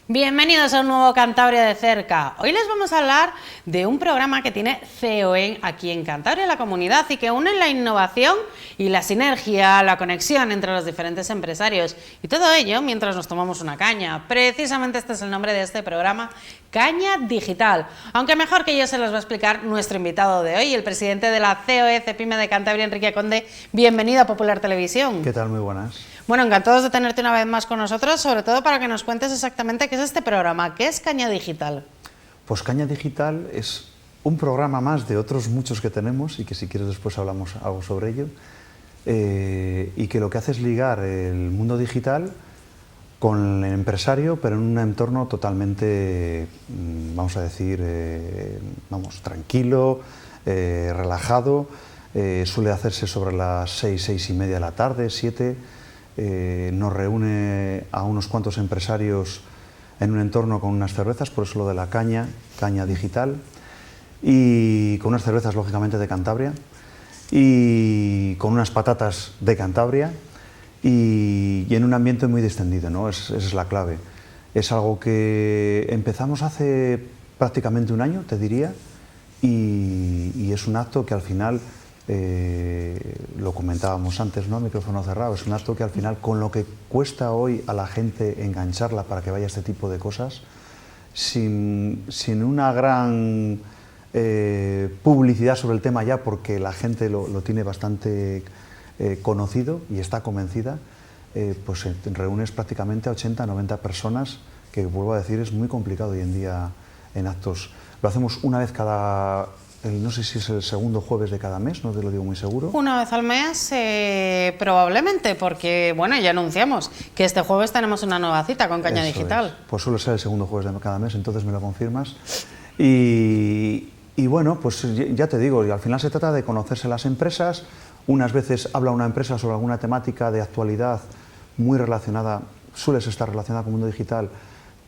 Bienvenidos a un nuevo Cantabria de cerca. Hoy les vamos a hablar de un programa que tiene COE aquí en Cantabria, la comunidad, y que une la innovación y la sinergia, la conexión entre los diferentes empresarios. Y todo ello mientras nos tomamos una caña. Precisamente este es el nombre de este programa, Caña Digital. Aunque mejor que yo se los va a explicar nuestro invitado de hoy, el presidente de la COE CEPIME de Cantabria, Enrique Conde. Bienvenido a Popular Televisión. ¿Qué tal? Muy buenas. Bueno, encantados de tenerte una vez más con nosotros, sobre todo para que nos cuentes exactamente qué es este programa, qué es Caña Digital. Pues Caña Digital es un programa más de otros muchos que tenemos y que si quieres después hablamos algo sobre ello, y que lo que hace es ligar el mundo digital con el empresario, pero en un entorno totalmente, vamos a decir, tranquilo, relajado. Suele hacerse sobre las 6 y media de la tarde, 7. Nos reúne a unos cuantos empresarios en un entorno con unas cervezas, por eso lo de la caña digital, y con unas cervezas lógicamente de Cantabria, y con unas patatas de Cantabria, y en un ambiente muy distendido, ¿no? Esa es la clave. Es algo que empezamos hace prácticamente un año, te diría, y es un acto que al final, lo comentábamos antes, ¿no? Micrófono cerrado, es un acto que al final, con lo que cuesta hoy a la gente engancharla para que vaya a este tipo de cosas, sin una gran publicidad sobre el tema ya, porque la gente lo tiene bastante conocido y está convencida, pues reúnes prácticamente a 80, 90 personas, que vuelvo a decir, es muy complicado hoy en día en actos. Lo hacemos una vez cada... no sé si es el segundo jueves de cada mes, no te lo digo muy seguro. Una vez al mes, probablemente, porque bueno, ya anunciamos que este jueves tenemos una nueva cita con Caña Digital. Pues suele ser el segundo jueves de cada mes, entonces me lo confirmas. Y bueno, pues ya te digo, y al final se trata de conocerse las empresas. Unas veces habla una empresa sobre alguna temática de actualidad muy relacionada, suele estar relacionada con el mundo digital,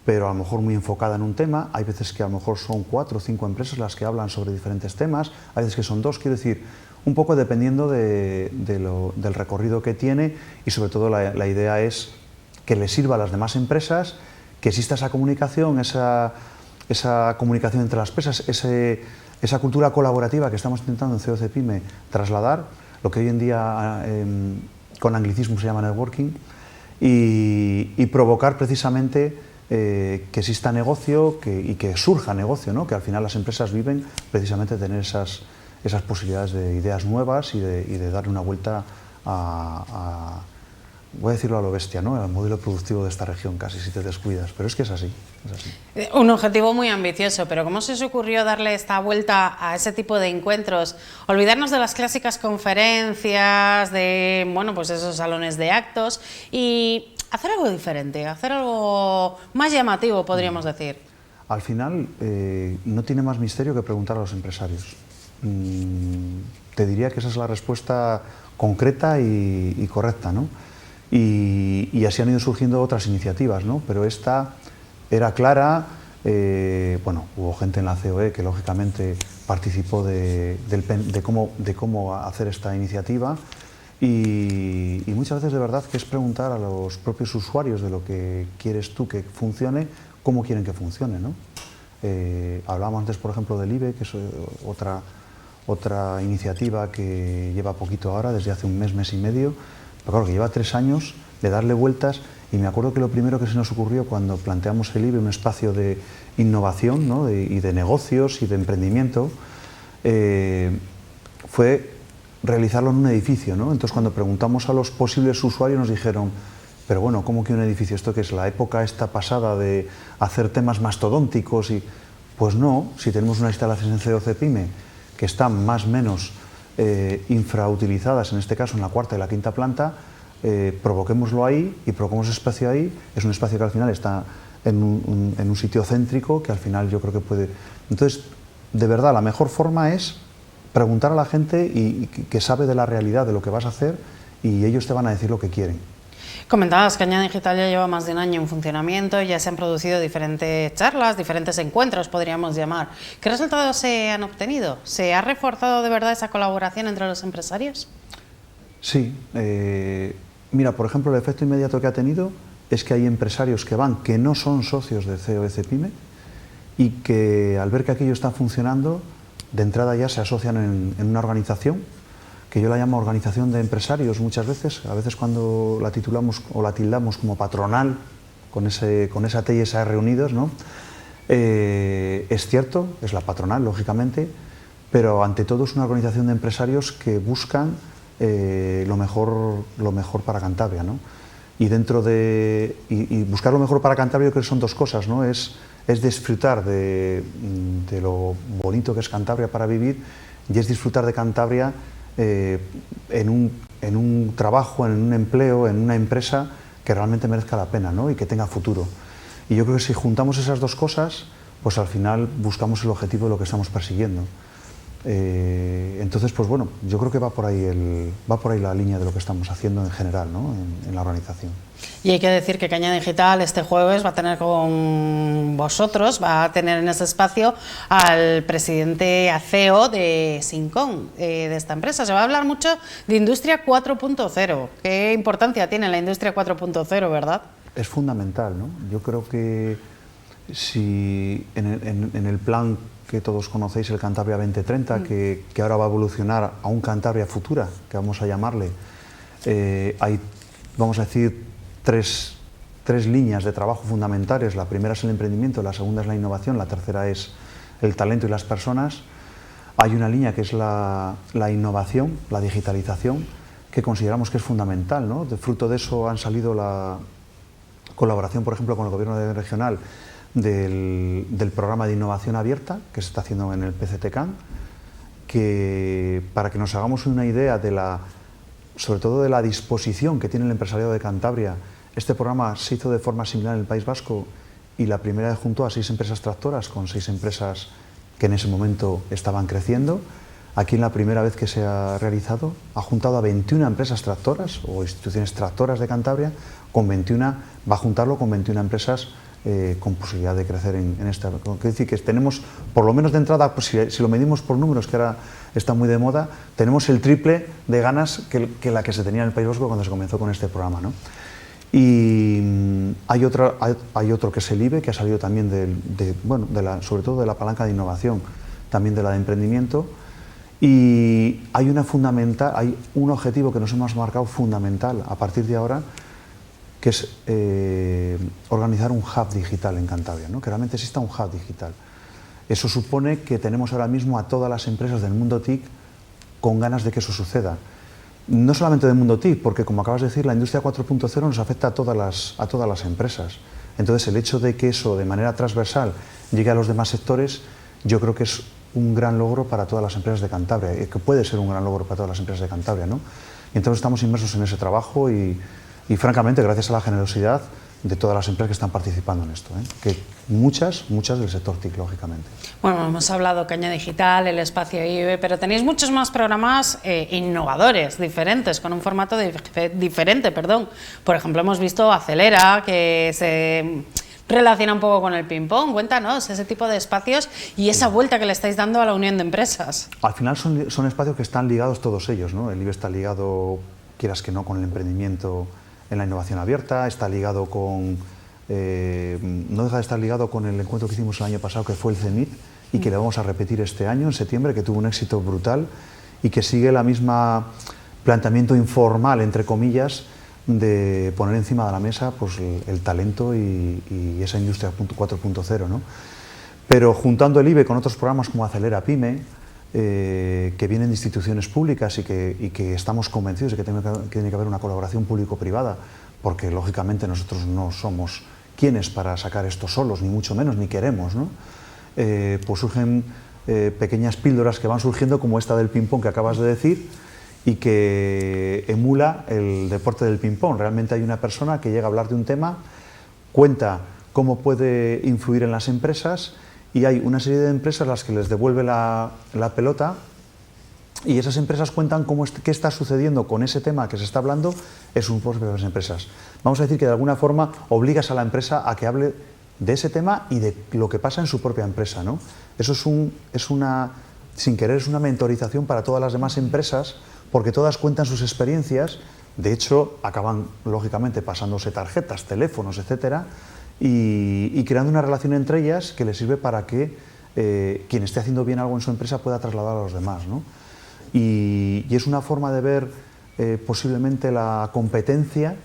pero a lo mejor muy enfocada en un tema. Hay veces que a lo mejor son 4 o 5 empresas las que hablan sobre diferentes temas, hay veces que son 2, quiero decir, un poco dependiendo del recorrido que tiene, y sobre todo la idea es que le sirva a las demás empresas, que exista esa comunicación, esa comunicación entre las empresas, esa cultura colaborativa que estamos intentando en COE CEPIME trasladar, lo que hoy en día con anglicismo se llama networking, y provocar precisamente que exista negocio y que surja negocio, ¿no? Que al final las empresas viven precisamente de tener esas posibilidades de ideas nuevas y de darle una vuelta voy a decirlo a lo bestia, ¿no? Al modelo productivo de esta región, casi, si te descuidas, pero es que es así, es así. Un objetivo muy ambicioso, pero ¿cómo se os ocurrió darle esta vuelta a ese tipo de encuentros? Olvidarnos de las clásicas conferencias, de, bueno, pues esos salones de actos, y hacer algo diferente, hacer algo más llamativo, podríamos decir. Al final, no tiene más misterio que preguntar a los empresarios. Te diría que esa es la respuesta concreta y correcta, ¿no? Y así han ido surgiendo otras iniciativas, ¿no? Pero esta era clara. Bueno, hubo gente en la COE que lógicamente participó de cómo hacer esta iniciativa, y muchas veces de verdad que es preguntar a los propios usuarios de lo que quieres tú que funcione, cómo quieren que funcione, ¿no? Hablábamos antes, por ejemplo, del IBE, que es otra iniciativa que lleva poquito ahora, desde hace un mes, mes y medio, pero claro, que lleva 3 años de darle vueltas. Y me acuerdo que lo primero que se nos ocurrió cuando planteamos el IBE, un espacio de innovación, ¿no? y de negocios y de emprendimiento, fue realizarlo en un edificio, ¿no? Entonces, cuando preguntamos a los posibles usuarios, nos dijeron: pero bueno, ¿cómo que un edificio? ¿Esto qué es la época esta pasada de hacer temas mastodónticos? Y pues no, si tenemos unas instalaciones en COE CEPIME que están más o menos infrautilizadas, en este caso en la 4ª y la 5ª planta, provoquémoslo ahí y provoquemos ese espacio ahí. Es un espacio que al final está en un sitio céntrico, que al final yo creo que puede... Entonces, de verdad, la mejor forma es preguntar a la gente y que sabe de la realidad de lo que vas a hacer, y ellos te van a decir lo que quieren. Comentabas que Caña Digital ya lleva más de un año en funcionamiento, ya se han producido diferentes charlas, diferentes encuentros, podríamos llamar. ¿Qué resultados se han obtenido? ¿Se ha reforzado de verdad esa colaboración entre los empresarios? Sí. Mira, por ejemplo, el efecto inmediato que ha tenido es que hay empresarios que van, que no son socios de COEC Pyme, y que al ver que aquello está funcionando, de entrada ya se asocian en una organización, que yo la llamo organización de empresarios muchas veces, a veces cuando la titulamos o la tildamos como patronal, con esa T y esa R unidos, ¿no? Es cierto, es la patronal, lógicamente, pero ante todo es una organización de empresarios que buscan lo mejor para Cantabria, ¿no? Y buscar lo mejor para Cantabria, yo creo que son dos cosas, ¿no? Es disfrutar de lo bonito que es Cantabria para vivir, y es disfrutar de Cantabria en un trabajo, en un empleo, en una empresa que realmente merezca la pena, ¿no? Y que tenga futuro. Y yo creo que si juntamos esas dos cosas, pues al final buscamos el objetivo de lo que estamos persiguiendo. Entonces, pues bueno, yo creo que va por ahí la línea de lo que estamos haciendo en general, ¿no? en la organización. Y hay que decir que Caña Digital este jueves va a tener con vosotros, va a tener en ese espacio al presidente CEO de Sincon, de esta empresa. Se va a hablar mucho de Industria 4.0. ¿Qué importancia tiene la Industria 4.0, verdad? Es fundamental, ¿no? Yo creo que si en el plan que todos conocéis, el Cantabria 2030, que ahora va a evolucionar a un Cantabria Futura, que vamos a llamarle, hay, vamos a decir, tres líneas de trabajo fundamentales. La primera es el emprendimiento, la segunda es la innovación, la tercera es el talento y las personas. Hay una línea que es la innovación, la digitalización, que consideramos que es fundamental, ¿no? De fruto de eso han salido la colaboración, por ejemplo, con el Gobierno regional del programa de innovación abierta que se está haciendo en el PCTCAN, que para que nos hagamos una idea sobre todo de la disposición que tiene el empresariado de Cantabria. Este programa se hizo de forma similar en el País Vasco y la primera vez juntó a 6 empresas tractoras con 6 empresas que en ese momento estaban creciendo. Aquí en la primera vez que se ha realizado ha juntado a 21 empresas tractoras o instituciones tractoras de Cantabria, va a juntarlo con 21 empresas con posibilidad de crecer en esta. Quiere decir que tenemos, por lo menos de entrada, pues si lo medimos por números, que ahora está muy de moda, tenemos el triple de ganas que la que se tenía en el País Vasco cuando se comenzó con este programa, ¿no? Y hay otro que es el IBE, que ha salido también sobre todo de la palanca de innovación, también de la de emprendimiento, y hay un objetivo que nos hemos marcado fundamental a partir de ahora, que es organizar un hub digital en Cantabria, ¿no? Que realmente exista un hub digital. Eso supone que tenemos ahora mismo a todas las empresas del mundo TIC con ganas de que eso suceda. No solamente del mundo TIC, porque como acabas de decir, la industria 4.0 nos afecta a todas las empresas. Entonces, el hecho de que eso de manera transversal llegue a los demás sectores, yo creo que es un gran logro para todas las empresas de Cantabria, que puede ser un gran logro para todas las empresas de Cantabria, ¿no? Y entonces estamos inmersos en ese trabajo y francamente, gracias a la generosidad de todas las empresas que están participando en esto, que muchas del sector TIC, lógicamente. Bueno, hemos hablado Caña Digital, el espacio IBE, pero tenéis muchos más programas innovadores, diferentes, con un formato diferente, perdón. Por ejemplo, hemos visto Acelera, que se relaciona un poco con el ping-pong. Cuéntanos ese tipo de espacios y esa vuelta que le estáis dando a la unión de empresas. Al final son espacios que están ligados todos ellos, ¿no? El IBE está ligado, quieras que no, con el emprendimiento en la innovación abierta, está ligado no deja de estar ligado con el encuentro que hicimos el año pasado, que fue el CEMIT, y que le vamos a repetir este año, en septiembre, que tuvo un éxito brutal y que sigue la misma planteamiento informal, entre comillas, de poner encima de la mesa pues, el talento y esa industria 4.0, ¿no? Pero juntando el IBE con otros programas como Acelera Pyme, que vienen de instituciones públicas y que estamos convencidos de que tiene que haber una colaboración público-privada, porque lógicamente nosotros no somos quienes para sacar esto solos, ni mucho menos, ni queremos, ¿no? Pues surgen pequeñas píldoras que van surgiendo, como esta del ping-pong que acabas de decir, y que emula el deporte del ping-pong. Realmente hay una persona que llega a hablar de un tema, cuenta cómo puede influir en las empresas, y hay una serie de empresas a las que les devuelve la pelota, y esas empresas cuentan qué está sucediendo con ese tema que se está hablando en sus propias empresas. Vamos a decir que de alguna forma obligas a la empresa a que hable de ese tema y de lo que pasa en su propia empresa, ¿no? Eso sin querer, es una mentorización para todas las demás empresas, porque todas cuentan sus experiencias De hecho, acaban lógicamente pasándose tarjetas, teléfonos, etcétera, y creando una relación entre ellas que les sirve para que quien esté haciendo bien algo en su empresa pueda trasladar a los demás, ¿no? Y es una forma de ver posiblemente la competencia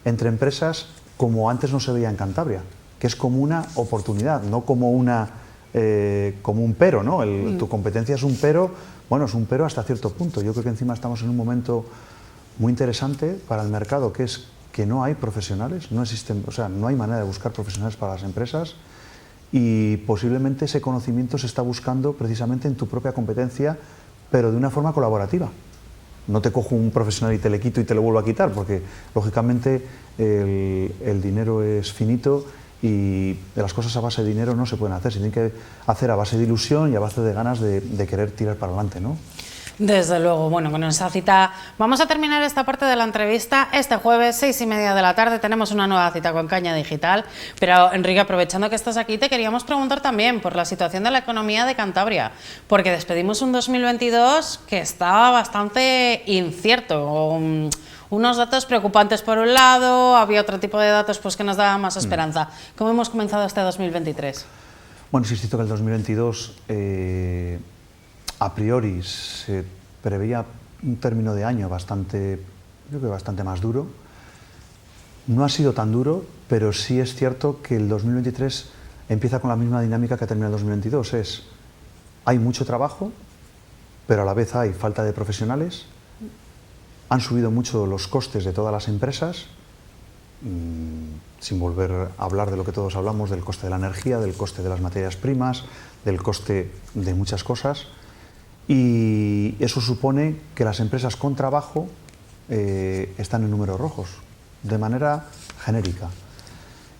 entre empresas como antes no se veía en Cantabria, que es como una oportunidad, no como como un pero, ¿no? Tu competencia es un pero, bueno, es un pero hasta cierto punto. Yo creo que encima estamos en un momento muy interesante para el mercado, que es que no hay profesionales, no existen, o sea, no hay manera de buscar profesionales para las empresas, y posiblemente ese conocimiento se está buscando precisamente en tu propia competencia, pero de una forma colaborativa. No te cojo un profesional y te le quito y te lo vuelvo a quitar, porque lógicamente el dinero es finito y de las cosas a base de dinero no se pueden hacer, se tienen que hacer a base de ilusión y a base de ganas de querer tirar para adelante, ¿no? Desde luego, bueno, con esa cita vamos a terminar esta parte de la entrevista. Este jueves, 6:30 de la tarde, tenemos una nueva cita con Caña Digital. Pero, Enrique, aprovechando que estás aquí, te queríamos preguntar también por la situación de la economía de Cantabria, porque despedimos un 2022 que estaba bastante incierto, con unos datos preocupantes por un lado, había otro tipo de datos pues, que nos daban más esperanza. ¿Cómo hemos comenzado este 2023? Bueno, sí es cierto que el 2022... a priori se preveía un término de año bastante, yo creo que bastante más duro. No ha sido tan duro, pero sí es cierto que el 2023 empieza con la misma dinámica que ha terminado el 2022. Hay mucho trabajo, pero a la vez hay falta de profesionales. Han subido mucho los costes de todas las empresas, sin volver a hablar de lo que todos hablamos, del coste de la energía, del coste de las materias primas, del coste de muchas cosas. Y eso supone que las empresas con trabajo están en números rojos, de manera genérica.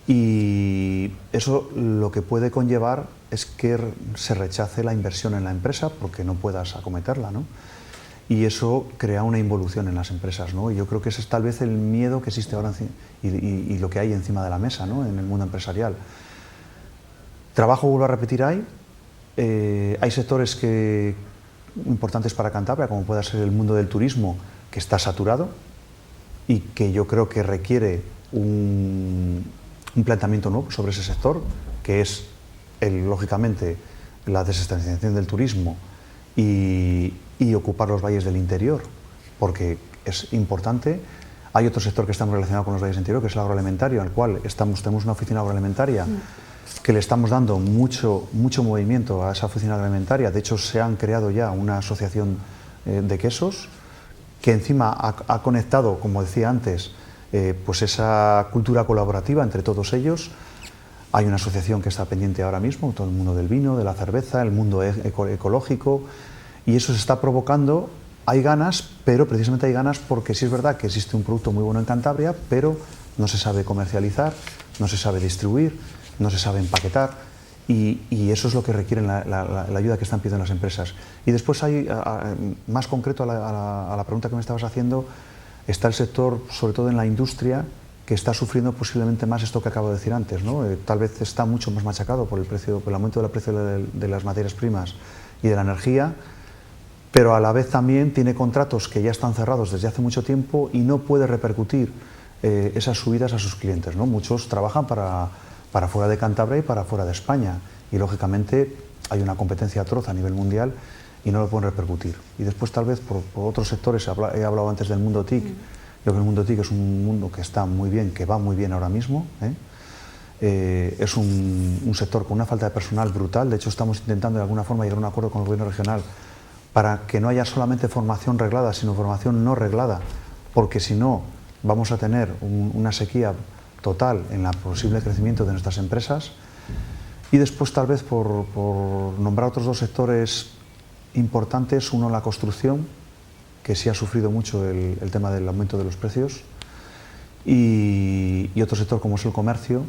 Y eso lo que puede conllevar es que se rechace la inversión en la empresa porque no puedas acometerla, ¿no? Y eso crea una involución en las empresas, ¿no? Y yo creo que ese es tal vez el miedo que existe ahora y lo que hay encima de la mesa, ¿no? En el mundo empresarial. Trabajo, vuelvo a repetir, hay sectores importantes para Cantabria, como pueda ser el mundo del turismo, que está saturado y que yo creo que requiere un planteamiento nuevo sobre ese sector, que es, lógicamente, la desestabilización del turismo y ocupar los valles del interior, porque es importante. Hay otro sector que está muy relacionado con los valles del interior, que es el agroalimentario, al cual tenemos una oficina agroalimentaria que le estamos dando mucho movimiento a esa oficina agroalimentaria. De hecho, se han creado ya una asociación de quesos que encima ha conectado, como decía antes, pues esa cultura colaborativa entre todos ellos. Hay una asociación que está pendiente ahora mismo, todo el mundo del vino, de la cerveza, el mundo ecológico, y eso se está provocando. Hay ganas, pero precisamente hay ganas porque sí es verdad que existe un producto muy bueno en Cantabria, pero no se sabe comercializar, no se sabe distribuir, no se sabe empaquetar, y eso es lo que requiere la ayuda que están pidiendo las empresas. Y después hay, más concreto a la pregunta que me estabas haciendo, está el sector, sobre todo en la industria, que está sufriendo posiblemente más esto que acabo de decir antes, ¿no? Tal vez está mucho más machacado por el aumento del precio de las materias primas y de la energía, pero a la vez también tiene contratos que ya están cerrados desde hace mucho tiempo y no puede repercutir esas subidas a sus clientes, ¿no? Muchos trabajan para fuera de Cantabria y para fuera de España, y lógicamente hay una competencia atroz a nivel mundial y no lo pueden repercutir. Y después tal vez por otros sectores, he hablado antes del mundo TIC. Yo creo que el mundo TIC es un mundo que está muy bien, que va muy bien ahora mismo, es un sector con una falta de personal brutal. De hecho, estamos intentando de alguna forma llegar a un acuerdo con el gobierno regional para que no haya solamente formación reglada, sino formación no reglada, porque si no vamos a tener una sequía total en el posible crecimiento de nuestras empresas. Y después tal vez por nombrar otros dos sectores importantes, uno la construcción, que sí ha sufrido mucho el tema del aumento de los precios, y otro sector como es el comercio,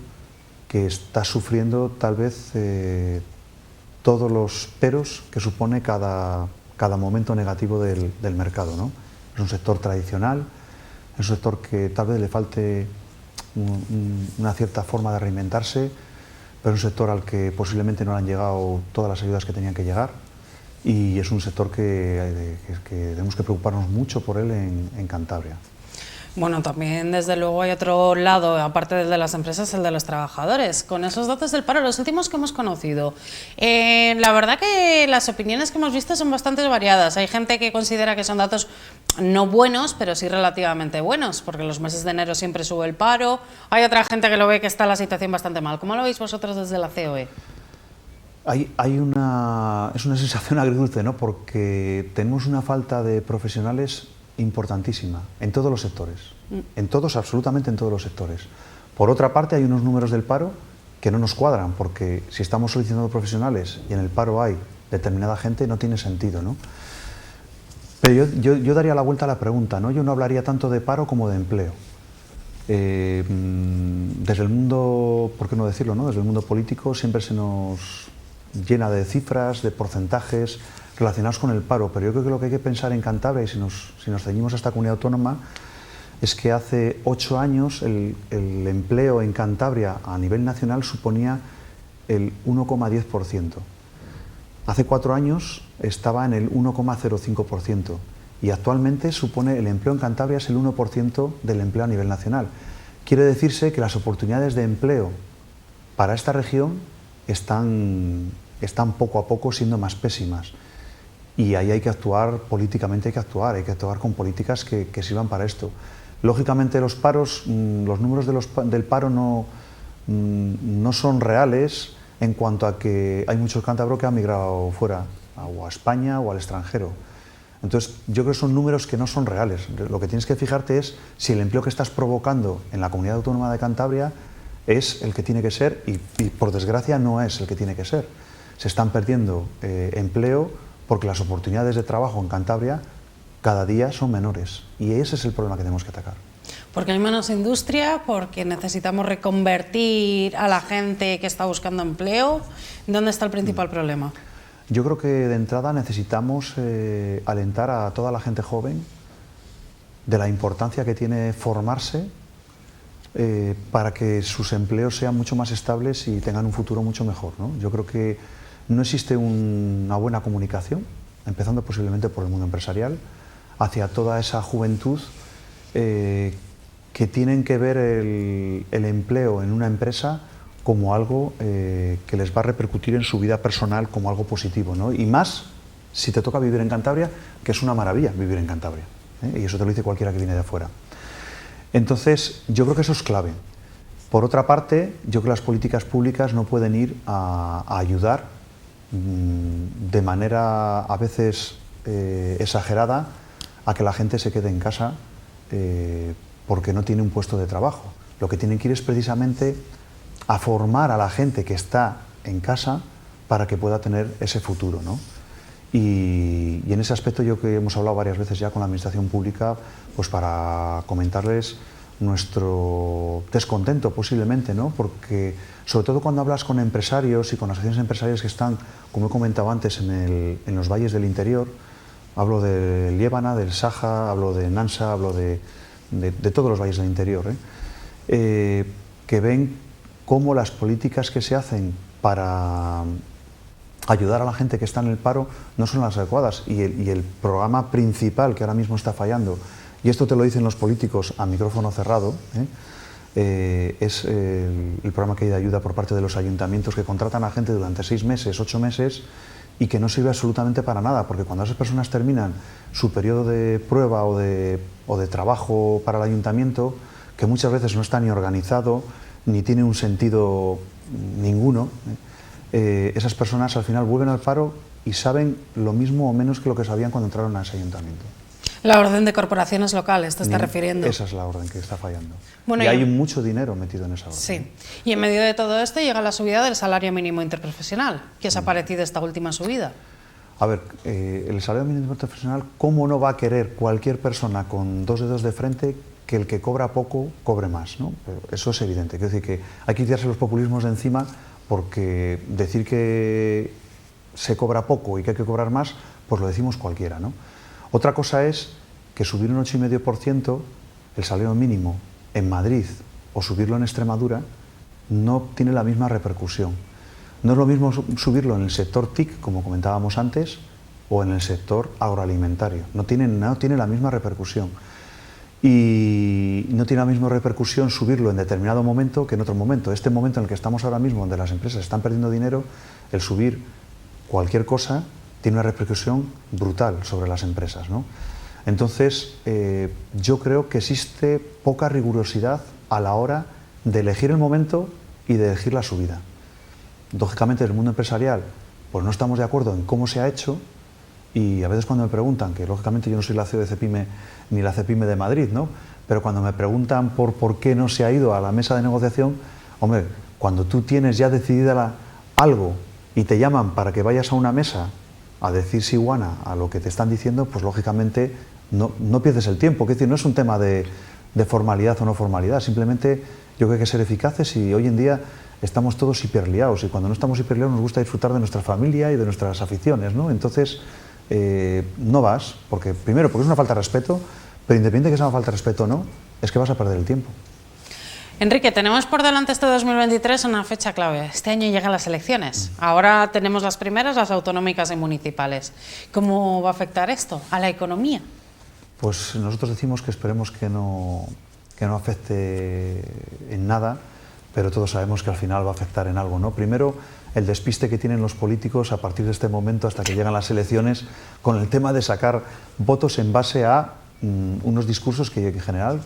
que está sufriendo tal vez todos los peros que supone cada momento negativo del mercado, ¿no? Es un sector tradicional, es un sector que tal vez le falte una cierta forma de reinventarse, pero es un sector al que posiblemente no le han llegado todas las ayudas que tenían que llegar, y es un sector que tenemos que preocuparnos mucho por él en Cantabria. Bueno, también desde luego hay otro lado, aparte del de las empresas, el de los trabajadores. Con esos datos del paro, los últimos que hemos conocido, la verdad que las opiniones que hemos visto son bastante variadas. Hay gente que considera que son datos no buenos, pero sí relativamente buenos, porque los meses de enero siempre sube el paro. Hay otra gente que lo ve que está la situación bastante mal. ¿Cómo lo veis vosotros desde la COE? Es una sensación agridulce, ¿no? Porque tenemos una falta de profesionales importantísima en todos los sectores, en todos, absolutamente en todos los sectores. Por otra parte, hay unos números del paro que no nos cuadran, porque si estamos solicitando profesionales y en el paro hay determinada gente, no tiene sentido, ¿no? Pero yo daría la vuelta a la pregunta, ¿no? Yo no hablaría tanto de paro como de empleo. Desde el mundo, ¿por qué no decirlo, no? Desde el mundo político siempre se nos llena de cifras, de porcentajes relacionados con el paro, pero yo creo que lo que hay que pensar en Cantabria, y si nos ceñimos a esta comunidad autónoma, es que hace 8 años el empleo en Cantabria a nivel nacional suponía el 1,10%. Hace 4 años estaba en el 1,05% y actualmente supone el empleo en Cantabria es el 1% del empleo a nivel nacional. Quiere decirse que las oportunidades de empleo para esta región están poco a poco siendo más pésimas. Y ahí hay que actuar, políticamente hay que actuar con políticas que sirvan para esto. Lógicamente los paros, los números del paro no son reales en cuanto a que hay muchos cántabros que han migrado fuera, o a España o al extranjero. Entonces yo creo que son números que no son reales. Lo que tienes que fijarte es si el empleo que estás provocando en la Comunidad Autónoma de Cantabria es el que tiene que ser y por desgracia no es el que tiene que ser. Se están perdiendo empleo porque las oportunidades de trabajo en Cantabria cada día son menores y ese es el problema que tenemos que atacar. Porque hay menos industria, porque necesitamos reconvertir a la gente que está buscando empleo. ¿Dónde está el principal problema? Yo creo que de entrada necesitamos alentar a toda la gente joven de la importancia que tiene formarse para que sus empleos sean mucho más estables y tengan un futuro mucho mejor, ¿no? Yo creo que no existe una buena comunicación, empezando posiblemente por el mundo empresarial, hacia toda esa juventud que tienen que ver el empleo en una empresa como algo que les va a repercutir en su vida personal como algo positivo, ¿no? Y más si te toca vivir en Cantabria, que es una maravilla vivir en Cantabria, ¿eh? Y eso te lo dice cualquiera que viene de afuera. Entonces, yo creo que eso es clave. Por otra parte, yo creo que las políticas públicas no pueden ir a ayudar de manera a veces exagerada a que la gente se quede en casa porque no tiene un puesto de trabajo. Lo que tienen que ir es precisamente a formar a la gente que está en casa para que pueda tener ese futuro, ¿no? Y en ese aspecto yo que hemos hablado varias veces ya con la administración pública, pues para comentarles nuestro descontento posiblemente, ¿no? Porque sobre todo cuando hablas con empresarios y con asociaciones empresariales que están, como he comentado antes, en los valles del interior, hablo del Liébana, del Saja, hablo de Nansa, hablo de todos los valles del interior, que ven cómo las políticas que se hacen para ayudar a la gente que está en el paro no son las adecuadas y el programa principal que ahora mismo está fallando, y esto te lo dicen los políticos a micrófono cerrado, es el programa que hay de ayuda por parte de los ayuntamientos que contratan a gente durante 6 meses, 8 meses y que no sirve absolutamente para nada, porque cuando esas personas terminan su periodo de prueba o de trabajo para el ayuntamiento, que muchas veces no está ni organizado ni tiene un sentido ninguno, esas personas al final vuelven al paro y saben lo mismo o menos que lo que sabían cuando entraron a ese ayuntamiento. La orden de corporaciones locales, ¿te está refiriendo? Esa es la orden que está fallando. Bueno, y hay mucho dinero metido en esa orden. Sí. Y en medio de todo esto llega la subida del salario mínimo interprofesional. ¿Qué os ha parecido esta última subida? A ver, el salario mínimo interprofesional, ¿cómo no va a querer cualquier persona con 2 dedos de frente que el que cobra poco cobre más, ¿no? Eso es evidente. Quiero decir que hay que quitarse los populismos de encima, porque decir que se cobra poco y que hay que cobrar más, pues lo decimos cualquiera, ¿no? Otra cosa es que subir un 8,5% el salario mínimo en Madrid o subirlo en Extremadura no tiene la misma repercusión. No es lo mismo subirlo en el sector TIC, como comentábamos antes, o en el sector agroalimentario. No tiene la misma repercusión. y no tiene la misma repercusión subirlo en determinado momento que en otro momento. Este momento en el que estamos ahora mismo, donde las empresas están perdiendo dinero, el subir cualquier cosa tiene una repercusión brutal sobre las empresas, ¿no? Entonces, yo creo que existe poca rigurosidad a la hora de elegir el momento y de elegir la subida. Lógicamente, en el mundo empresarial, pues no estamos de acuerdo en cómo se ha hecho, y a veces cuando me preguntan, que lógicamente yo no soy la CEO de Cepime ni la Cepime de Madrid, ¿no? Pero cuando me preguntan por qué no se ha ido a la mesa de negociación, hombre, cuando tú tienes ya decidida algo y te llaman para que vayas a una mesa a decir si guana a lo que te están diciendo, pues lógicamente no pierdes el tiempo. Es decir, no es un tema de formalidad o no formalidad, simplemente yo creo que hay que ser eficaces, y hoy en día estamos todos hiperliados, y cuando no estamos hiperliados nos gusta disfrutar de nuestra familia y de nuestras aficiones, ¿no? Entonces, no vas, porque primero porque es una falta de respeto, pero independiente de que sea una falta de respeto o no, es que vas a perder el tiempo. Enrique, tenemos por delante este 2023 una fecha clave. Este año llegan las elecciones. Ahora tenemos las primeras, las autonómicas y municipales. ¿Cómo va a afectar esto a la economía? Pues nosotros decimos que esperemos que no afecte en nada, pero todos sabemos que al final va a afectar en algo, ¿no? Primero, el despiste que tienen los políticos a partir de este momento hasta que llegan las elecciones con el tema de sacar votos en base a unos discursos que en general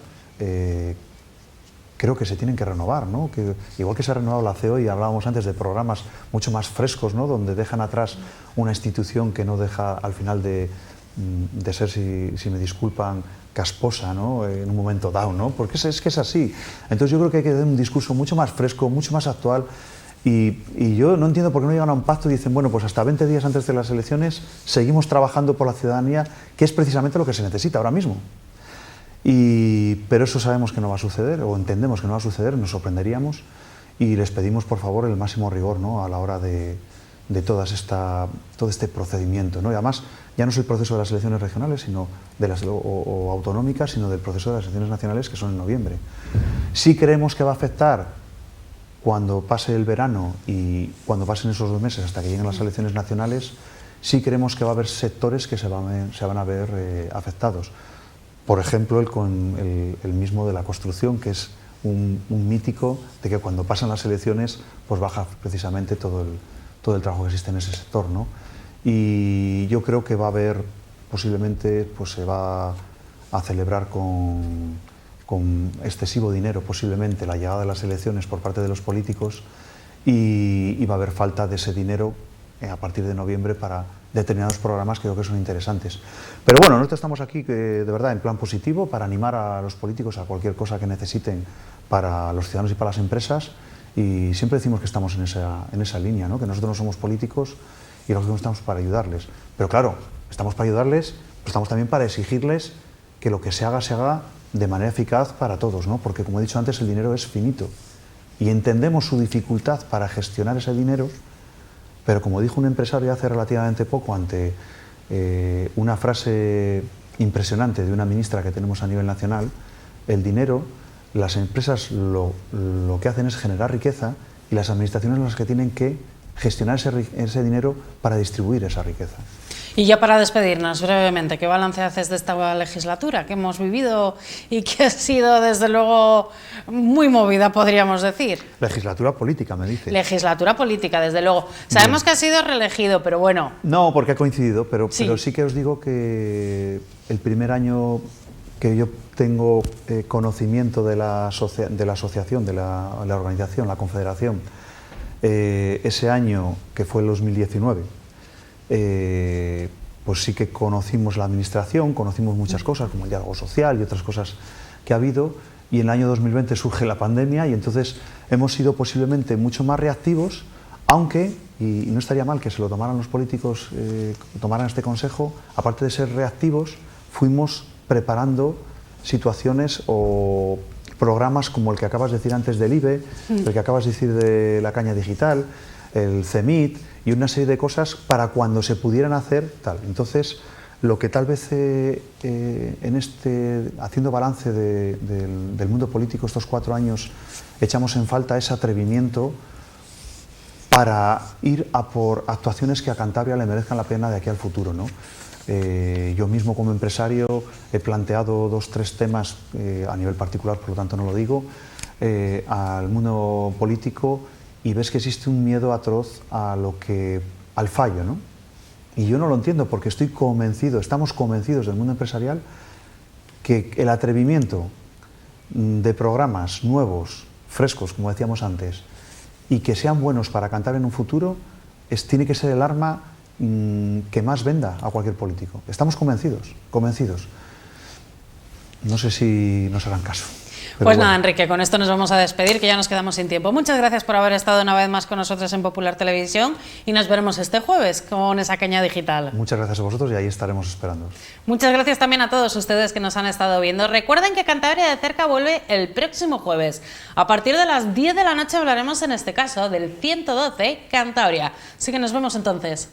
creo que se tienen que renovar, ¿no? Que, igual que se ha renovado la CEO y hablábamos antes de programas mucho más frescos, ¿no? Donde dejan atrás una institución que no deja al final de ser, si me disculpan, casposa, ¿no? En un momento dado, ¿no? Porque es que es así. Entonces yo creo que hay que tener un discurso mucho más fresco, mucho más actual, y yo no entiendo por qué no llegan a un pacto y dicen, bueno, pues hasta 20 días antes de las elecciones seguimos trabajando por la ciudadanía, que es precisamente lo que se necesita ahora mismo. Pero eso sabemos que no va a suceder, o entendemos que no va a suceder, nos sorprenderíamos, y les pedimos por favor el máximo rigor, ¿no? A la hora de todo este procedimiento, ¿no? Y además ya no es el proceso de las elecciones regionales o autonómicas, sino del proceso de las elecciones nacionales, que son en noviembre. Sí creemos que va a afectar cuando pase el verano y cuando pasen esos 2 meses hasta que lleguen las elecciones nacionales. Sí creemos que va a haber sectores que se van a ver afectados. Por ejemplo, el mismo de la construcción, que es un mítico de que cuando pasan las elecciones pues baja precisamente todo el trabajo que existe en ese sector, ¿no? Y yo creo que va a haber, posiblemente, pues se va a celebrar con excesivo dinero, posiblemente, la llegada de las elecciones por parte de los políticos, y va a haber falta de ese dinero a partir de noviembre para determinados programas que creo que son interesantes. Pero bueno, nosotros estamos aquí de verdad en plan positivo para animar a los políticos a cualquier cosa que necesiten para los ciudadanos y para las empresas, y siempre decimos que estamos en esa línea, ¿no? Que nosotros no somos políticos y los que estamos para ayudarles. Pero claro, estamos para ayudarles, pero estamos también para exigirles que lo que se haga de manera eficaz para todos, ¿no? Porque, como he dicho antes, el dinero es finito y entendemos su dificultad para gestionar ese dinero, pero como dijo un empresario hace relativamente poco ante una frase impresionante de una ministra que tenemos a nivel nacional, el dinero, las empresas lo que hacen es generar riqueza, y las administraciones son las que tienen que gestionar ese dinero para distribuir esa riqueza. Y ya para despedirnos brevemente, ¿qué balance haces de esta legislatura que hemos vivido y que ha sido, desde luego, muy movida, podríamos decir? Legislatura política, me dice. Legislatura política, desde luego. Sabemos que ha sido reelegido, pero bueno. No, porque ha coincidido, pero sí. Pero sí que os digo que el primer año que yo tengo conocimiento de la asociación, de la organización, la confederación, ese año, que fue el 2019, pues sí que conocimos la administración, conocimos muchas cosas como el diálogo social y otras cosas que ha habido, y en el año 2020 surge la pandemia, y entonces hemos sido posiblemente mucho más reactivos, aunque, y no estaría mal que se lo tomaran los políticos, tomaran este consejo, aparte de ser reactivos, fuimos preparando situaciones o programas como el que acabas de decir antes del IBE, el que acabas de decir de la caña digital, el CEMIT y una serie de cosas para cuando se pudieran hacer tal. Entonces, lo que tal vez haciendo balance del mundo político estos 4 años echamos en falta ese atrevimiento para ir a por actuaciones que a Cantabria le merezcan la pena de aquí al futuro, ¿no? Yo mismo como empresario he planteado 2 o 3 temas a nivel particular, por lo tanto no lo digo, al mundo político, y ves que existe un miedo atroz al fallo, ¿no? Y yo no lo entiendo, porque estoy convencido, estamos convencidos del mundo empresarial que el atrevimiento de programas nuevos, frescos, como decíamos antes, y que sean buenos para Cantabria en un futuro, tiene que ser el arma que más venda a cualquier político. Estamos convencidos, convencidos. No sé si nos harán caso. Pues nada, Enrique, con esto nos vamos a despedir, que ya nos quedamos sin tiempo. Muchas gracias por haber estado una vez más con nosotros en Popular Televisión, y nos veremos este jueves con esa caña digital. Muchas gracias a vosotros, y ahí estaremos esperando. Muchas gracias también a todos ustedes que nos han estado viendo. Recuerden que Cantabria de Cerca vuelve el próximo jueves. A partir de las 10 de la noche hablaremos, en este caso, del 112 Cantabria. Así que nos vemos entonces.